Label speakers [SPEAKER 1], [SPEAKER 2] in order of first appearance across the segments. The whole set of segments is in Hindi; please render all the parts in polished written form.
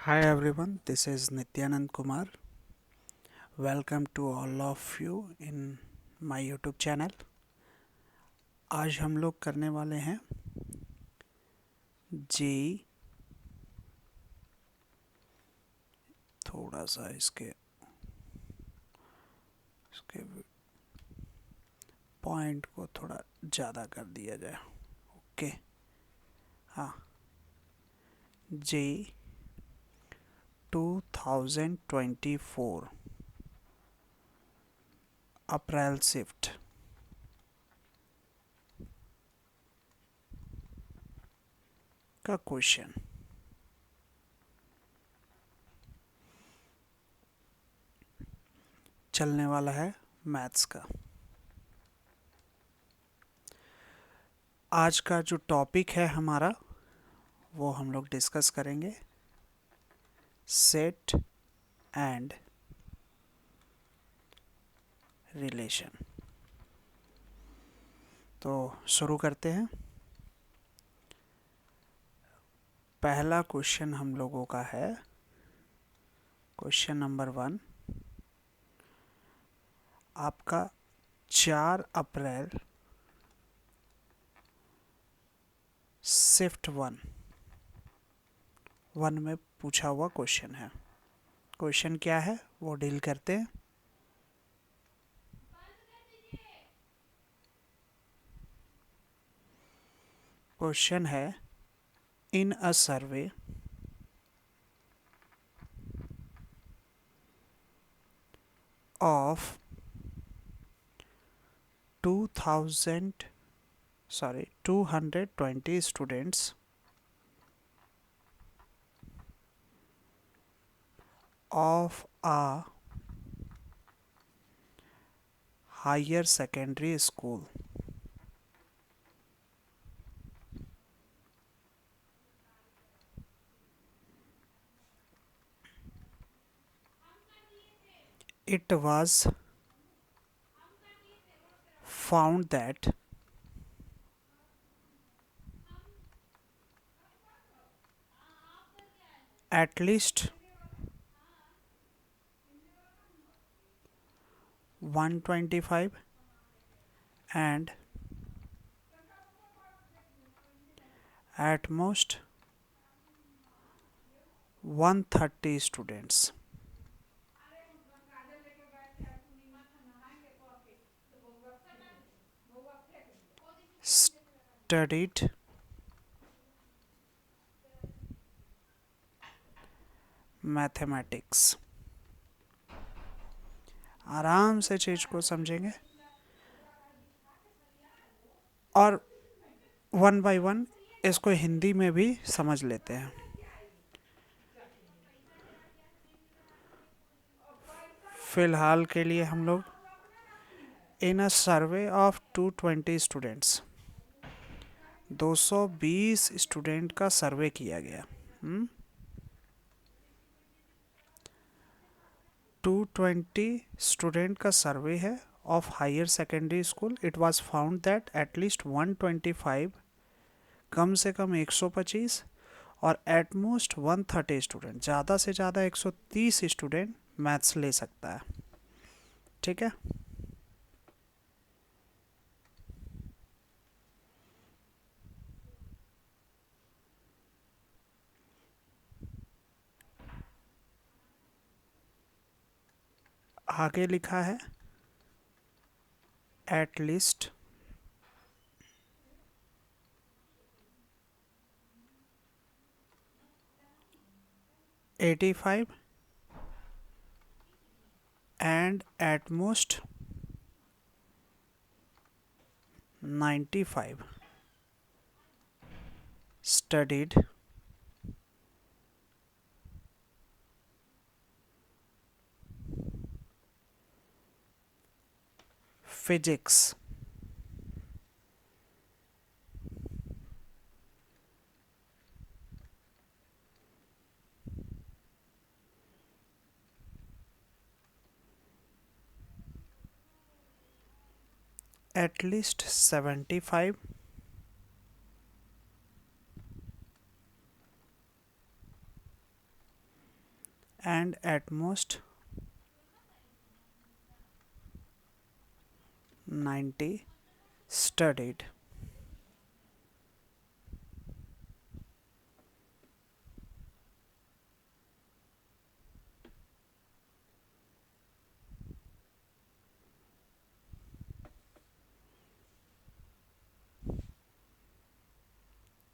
[SPEAKER 1] Hi everyone, this is Nityanand Kumar. Welcome to all of you in my YouTube channel. आज हम लोग करने वाले हैं जी थोड़ा सा इसके पॉइंट को थोड़ा ज़्यादा कर दिया जाए। ओके, हाँ, जी 2024 अप्रैल शिफ्ट का क्वेश्चन। चलने वाला है मैथ्स का। आज का जो टॉपिक है हमारा वो हम लोग डिस्कस करेंगे सेट एंड रिलेशन। तो शुरू करते हैं। पहला क्वेश्चन हम लोगों का है क्वेश्चन नंबर 1। आपका 4 अप्रैल शिफ्ट 1 में पूछा हुआ क्वेश्चन है। क्वेश्चन क्या है वो डील करते हैं। क्वेश्चन है इन a survey of 220 students of a higher secondary school, it was found that at least 125 and at most 130 students studied mathematics. आराम से चीज को समझेंगे और वन बाय वन इसको हिंदी में भी समझ लेते हैं। फिलहाल के लिए हम लोग in a survey of 220 students 220 student का सर्वे किया गया। 220 स्टूडेंट का सर्वे है of higher secondary school. It was found that at least 125 कम से कम 125 और एट मोस्ट 130 स्टूडेंट ज़्यादा से ज़्यादा 130 स्टूडेंट मैथ्स ले सकता है। ठीक है, आगे लिखा है at least 85 and at most 95 studied physics, at least 75 and at most 90 studied.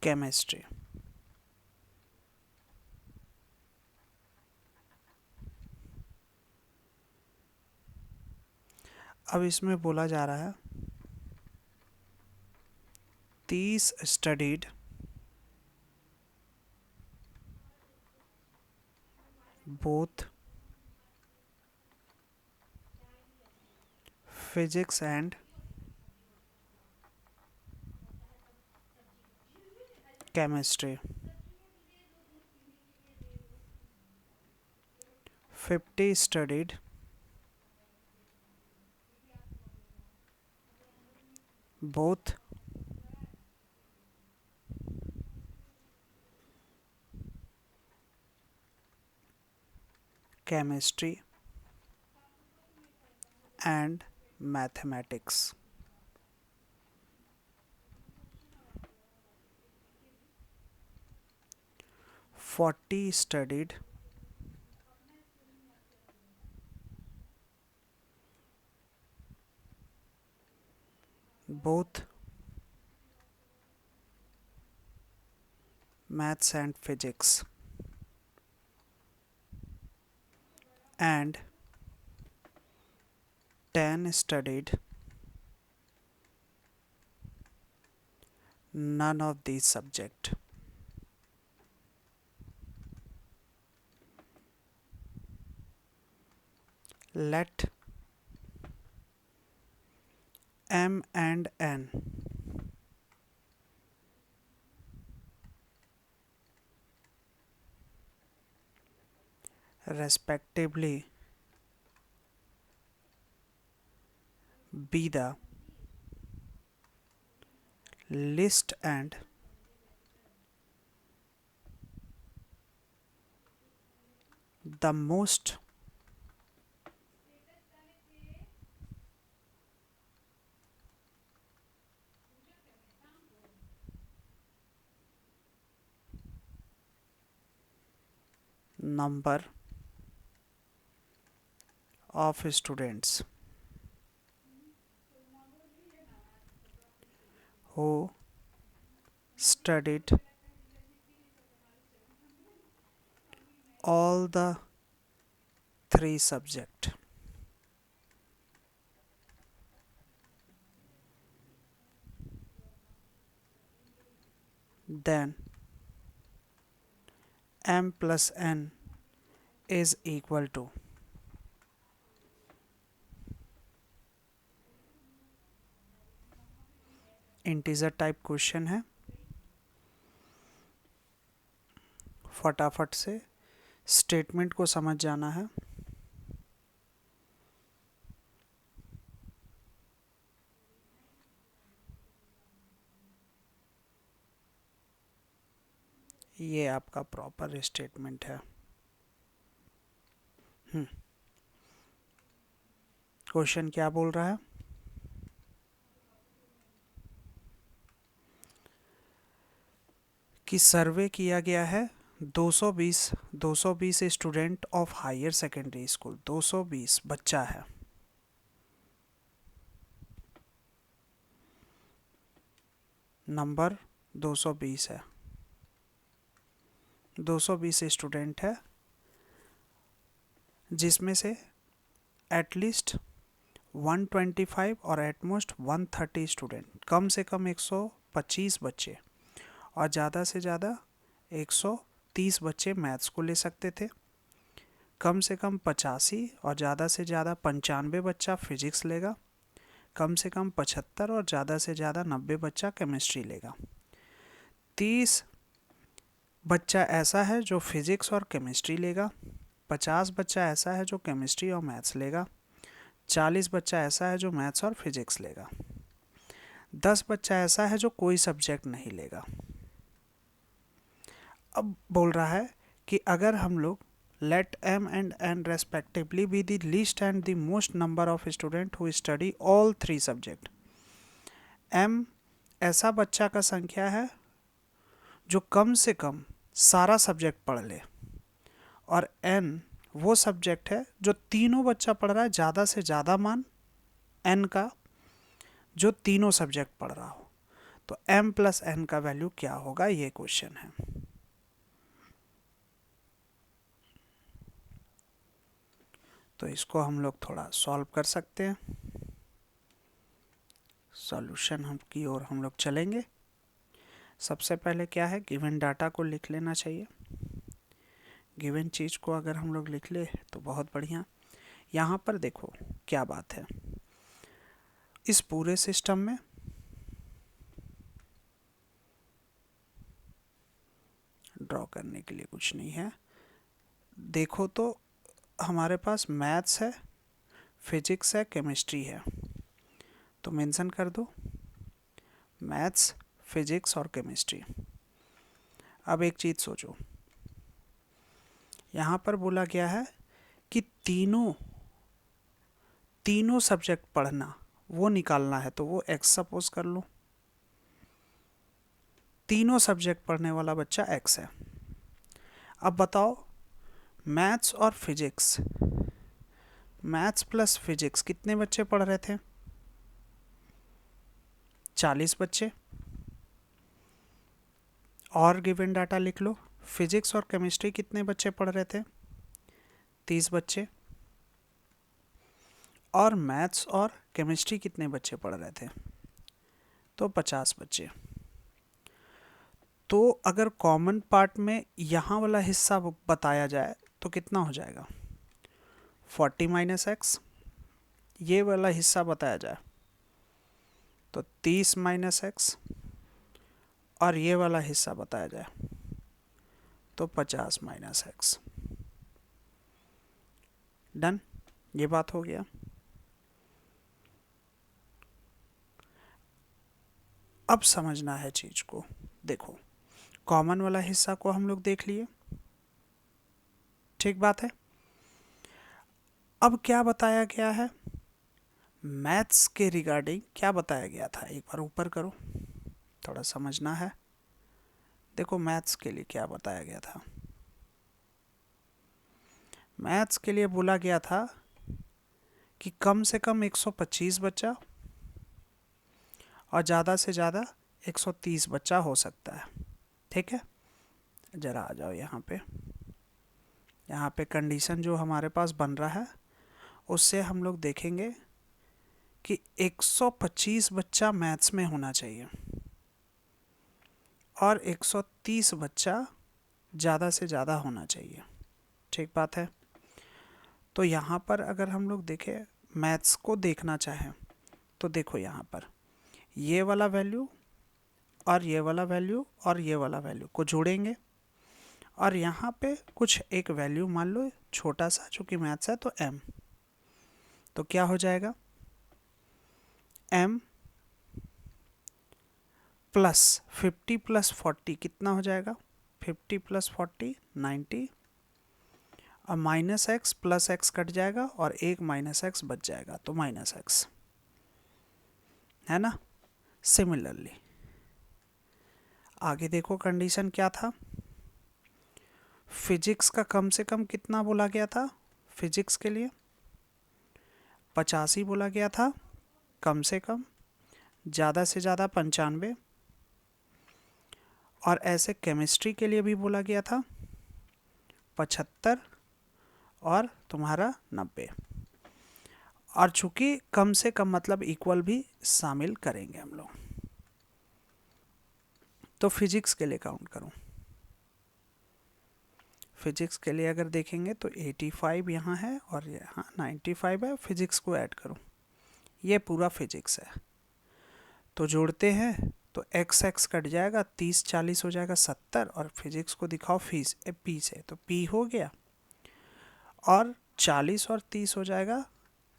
[SPEAKER 1] Chemistry. अब इसमें बोला जा रहा है 30 studied both physics and chemistry. 50 studied both chemistry and mathematics. 40 studied both maths and physics, and 10 studied none of these subjects. Let M and N respectively be the list and the most number of students who studied all the three subjects. Then M plus N is equal to integer type question है, फटाफट से स्टेटमेंट को समझ जाना है। ये आपका प्रॉपर स्टेटमेंट है। क्वेश्चन क्या बोल रहा है कि सर्वे किया गया है 220 student of higher secondary school, 220 बच्चा है। नंबर 220 है, 220 स्टूडेंट है, जिसमें से एटलीस्ट 125 और एटमोस्ट 130 स्टूडेंट, कम से कम 125 बच्चे और ज़्यादा से ज़्यादा 130 बच्चे मैथ्स को ले सकते थे, कम से कम 85 और ज़्यादा से ज़्यादा 95 बच्चा फिजिक्स लेगा, कम से कम 75 और ज़्यादा से ज़्यादा 90 बच्चा केमिस्ट्री लेगा, 30 बच्चा ऐसा है जो फिजिक्स और केमिस्ट्री लेगा, 50 बच्चा ऐसा है जो केमिस्ट्री और मैथ्स लेगा, 40 बच्चा ऐसा है जो मैथ्स और फिजिक्स लेगा, 10 बच्चा ऐसा है जो कोई सब्जेक्ट नहीं लेगा। अब बोल रहा है कि अगर हम लोग let m and n respectively be the least and the most number of student who study all three subject. m ऐसा बच्चा का संख्या है जो कम से कम सारा सब्जेक्ट पढ़ ले, और n वो सब्जेक्ट है जो तीनों बच्चा पढ़ रहा है, ज़्यादा से ज़्यादा मान n का जो तीनों सब्जेक्ट पढ़ रहा हो। तो m प्लस n का वैल्यू क्या होगा, ये क्वेश्चन है। तो इसको हम लोग थोड़ा सॉल्व कर सकते हैं। सॉल्यूशन हम की ओर हम लोग चलेंगे। सबसे पहले क्या है, गिवन डाटा को लिख लेना चाहिए। गिवन चीज़ को अगर हम लोग लिख ले तो बहुत बढ़िया। यहाँ पर देखो क्या बात है, इस पूरे सिस्टम में ड्रॉ करने के लिए कुछ नहीं है। देखो तो हमारे पास मैथ्स है, फिजिक्स है, केमिस्ट्री है, तो मेंशन कर दो मैथ्स, फिजिक्स और केमिस्ट्री। अब एक चीज़ सोचो, यहाँ पर बोला गया है कि तीनों सब्जेक्ट पढ़ना वो निकालना है, तो वो एक्स सपोज कर लो। तीनों सब्जेक्ट पढ़ने वाला बच्चा एक्स है। अब बताओ मैथ्स और फिजिक्स, मैथ्स प्लस फिजिक्स कितने बच्चे पढ़ रहे थे? 40 बच्चे। और गिवन डाटा लिख लो, फिजिक्स और केमिस्ट्री कितने बच्चे पढ़ रहे थे? 30 बच्चे। और मैथ्स और केमिस्ट्री कितने बच्चे पढ़ रहे थे? तो 50 बच्चे। तो अगर कॉमन पार्ट में यहाँ वाला हिस्सा बताया जाए तो कितना हो जाएगा? 40 माइनस एक्स। ये वाला हिस्सा बताया जाए तो 30 माइनस एक्स, और ये वाला हिस्सा बताया जाए तो 50 माइनस एक्स। डन, ये बात हो गया। अब समझना है चीज को। देखो कॉमन वाला हिस्सा को हम लोग देख लिए, ठीक बात है। अब क्या बताया गया है मैथ्स के रिगार्डिंग, क्या बताया गया था, एक बार ऊपर करो, थोड़ा समझना है। देखो मैथ्स के लिए क्या बताया गया था। मैथ्स के लिए बोला गया था कि कम से कम 125 बच्चा और ज़्यादा से ज़्यादा 130 बच्चा हो सकता है, ठीक है। ज़रा आ जाओ यहाँ पे। यहाँ पे कंडीशन जो हमारे पास बन रहा है उससे हम लोग देखेंगे कि 125 बच्चा मैथ्स में होना चाहिए और 130 बच्चा ज़्यादा से ज़्यादा होना चाहिए, ठीक बात है। तो यहाँ पर अगर हम लोग देखें, मैथ्स को देखना चाहें तो देखो यहाँ पर ये वाला वैल्यू और ये वाला वैल्यू और ये वाला वैल्यू को जोड़ेंगे, और यहाँ पे कुछ एक वैल्यू मान लो छोटा सा, चूँकि मैथ्स है तो m, तो क्या हो जाएगा m प्लस 50 प्लस 40 कितना हो जाएगा? 50 प्लस 40 90, और minus x plus x cut जाएगा और एक माइनस एक्स बच जाएगा, तो माइनस एक्स, है ना। सिमिलरली आगे देखो कंडीशन क्या था, फिजिक्स का कम से कम कितना बोला गया था? फिजिक्स के लिए 85 बोला गया था कम से कम, ज़्यादा से ज़्यादा 95, और ऐसे केमिस्ट्री के लिए भी बोला गया था 75 और तुम्हारा 90। और चूंकि कम से कम मतलब इक्वल भी शामिल करेंगे हम लोग, तो फिजिक्स के लिए काउंट करूं। फिजिक्स के लिए अगर देखेंगे तो 85 यहाँ है और यहाँ 95 है, फिजिक्स को ऐड करूं, ये पूरा फिजिक्स है। तो जोड़ते हैं तो एक्स एक्स कट जाएगा, 30 40 हो जाएगा 70, और फिजिक्स को दिखाओ फीस पी से, तो पी हो गया, और 40 और 30 हो जाएगा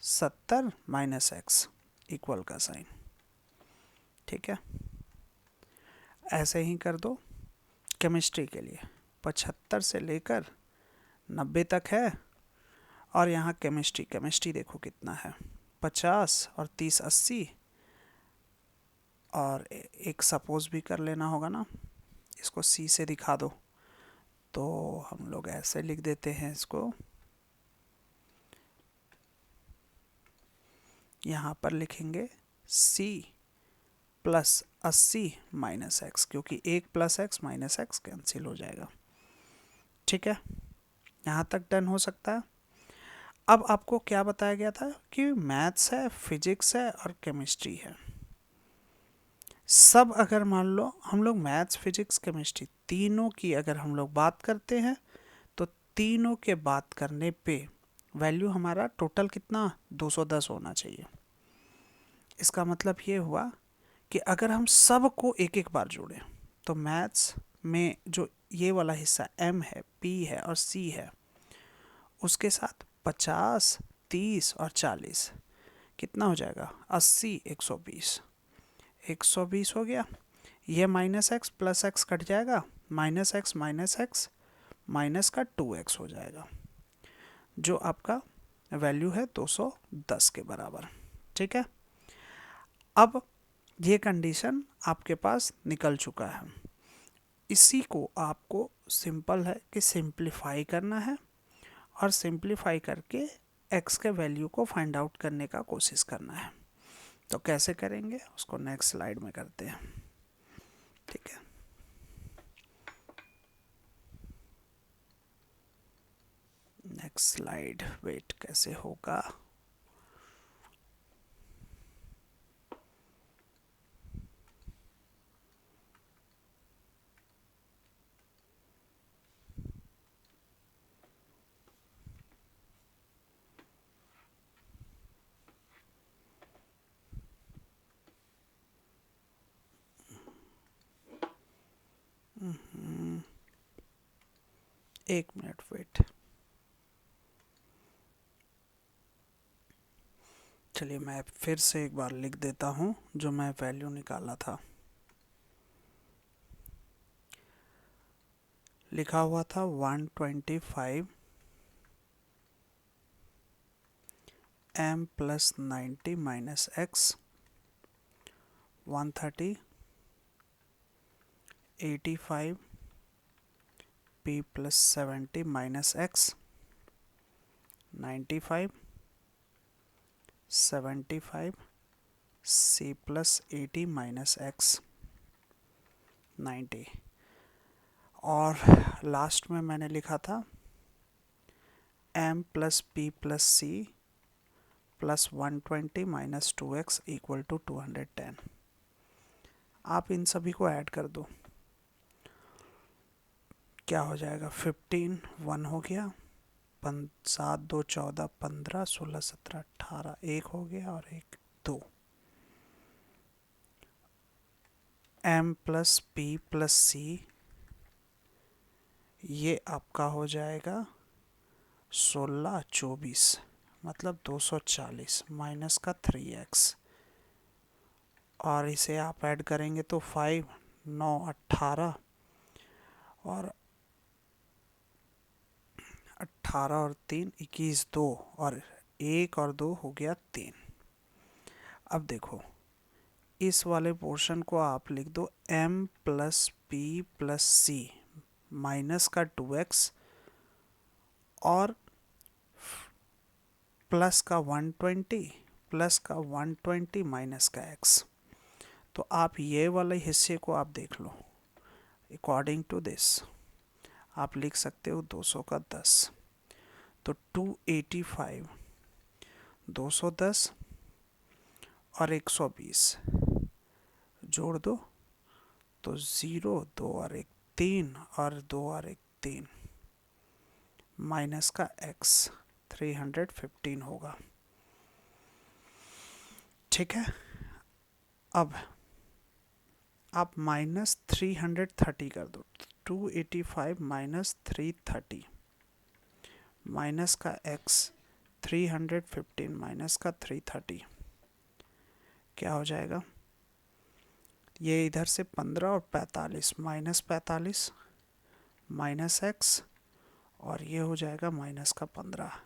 [SPEAKER 1] 70 माइनस एक्स इक्वल का साइन, ठीक है। ऐसे ही कर दो केमिस्ट्री के लिए, 75 से लेकर 90 तक है। और यहाँ केमिस्ट्री, केमिस्ट्री देखो कितना है, 50 और 30 80। और एक सपोज भी कर लेना होगा ना, इसको सी से दिखा दो, तो हम लोग ऐसे लिख देते हैं इसको, यहाँ पर लिखेंगे सी प्लस 80 माइनस एक्स, क्योंकि 1 plus x minus x cancel हो जाएगा। ठीक है, यहाँ तक डन हो सकता है। अब आपको क्या बताया गया था कि मैथ्स है, फिजिक्स है और केमिस्ट्री है। सब अगर मान लो हम लोग मैथ्स, फिजिक्स, केमिस्ट्री तीनों की अगर हम लोग बात करते हैं, तो तीनों के बात करने पे वैल्यू हमारा टोटल कितना 210 होना चाहिए। इसका मतलब ये हुआ कि अगर हम सब को एक एक बार जोड़ें, तो मैथ्स में जो ये वाला हिस्सा m है, p है और c है, उसके साथ 50, 30 और 40 कितना हो जाएगा, 80, 120, 120 हो गया। ये minus x plus x cut जाएगा, माइनस एक्स माइनस का 2x हो जाएगा, जो आपका वैल्यू है 210 के बराबर। ठीक है, अब ये कंडीशन आपके पास निकल चुका है। इसी को आपको सिंपल है कि सिंप्लीफाई करना है, और सिंप्लीफाई करके x के वैल्यू को फाइंड आउट करने का कोशिश करना है। तो कैसे करेंगे उसको नेक्स्ट स्लाइड में करते हैं। ठीक है, नेक्स्ट स्लाइड, वेट कैसे होगा। एक मिनट वेट, चलिए मैं फिर से एक बार लिख देता हूँ जो मैं वैल्यू निकाला था। लिखा हुआ था 125 m plus 90 minus x, 130 85 p plus 70 minus x, 95 75 c plus 80 minus x, 90। और लास्ट में मैंने लिखा था m plus p plus c plus 120 minus 2x equal to 210। आप इन सभी को ऐड कर दो, क्या हो जाएगा, 15 1 हो गया, 7 2 14 15 16 17 18 एक हो गया और एक 2। m plus p plus c ये आपका हो जाएगा 16 24, मतलब 240 माइनस का 3x, और इसे आप ऐड करेंगे तो 5 9 18 और 18 और 3 21 2 और 1 और 2 हो गया 3। अब देखो इस वाले पोर्शन को आप लिख दो m plus p plus c minus का 2x और प्लस का 120 प्लस का 120 माइनस का x। तो आप ये वाले हिस्से को आप देख लो, अकॉर्डिंग टू दिस आप लिख सकते हो 200 का 10, तो 285 210 और 120 जोड़ दो तो 0 2 और 1 3 और 2 और 1 3 माइनस का x 315 होगा। ठीक है, अब आप माइनस 330 कर दो, 285 माइनस 330 माइनस का x 315 माइनस का 330 क्या हो जाएगा, ये इधर से 15 और 45 माइनस 45 माइनस x और ये हो जाएगा माइनस का 15।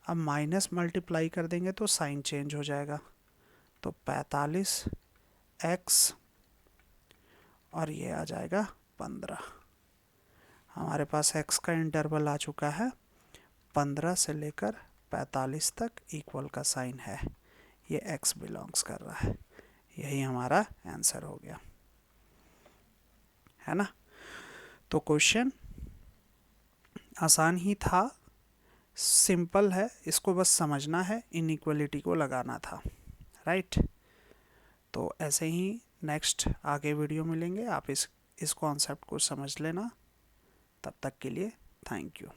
[SPEAKER 1] अब माइनस मल्टीप्लाई कर देंगे तो साइन चेंज हो जाएगा, तो 45x और ये आ जाएगा 15। हमारे पास x का इंटरवल आ चुका है 15 से लेकर 45 तक, इक्वल का साइन है, ये x बिलोंग्स कर रहा है। यही हमारा आंसर हो गया, है ना। तो क्वेश्चन आसान ही था, सिंपल है, इसको बस समझना है, इनइक्वलिटी को लगाना था, राइट। तो ऐसे ही नेक्स्ट आगे वीडियो मिलेंगे, आप इस कॉन्सेप्ट को समझ लेना। तब तक के लिए थैंक यू।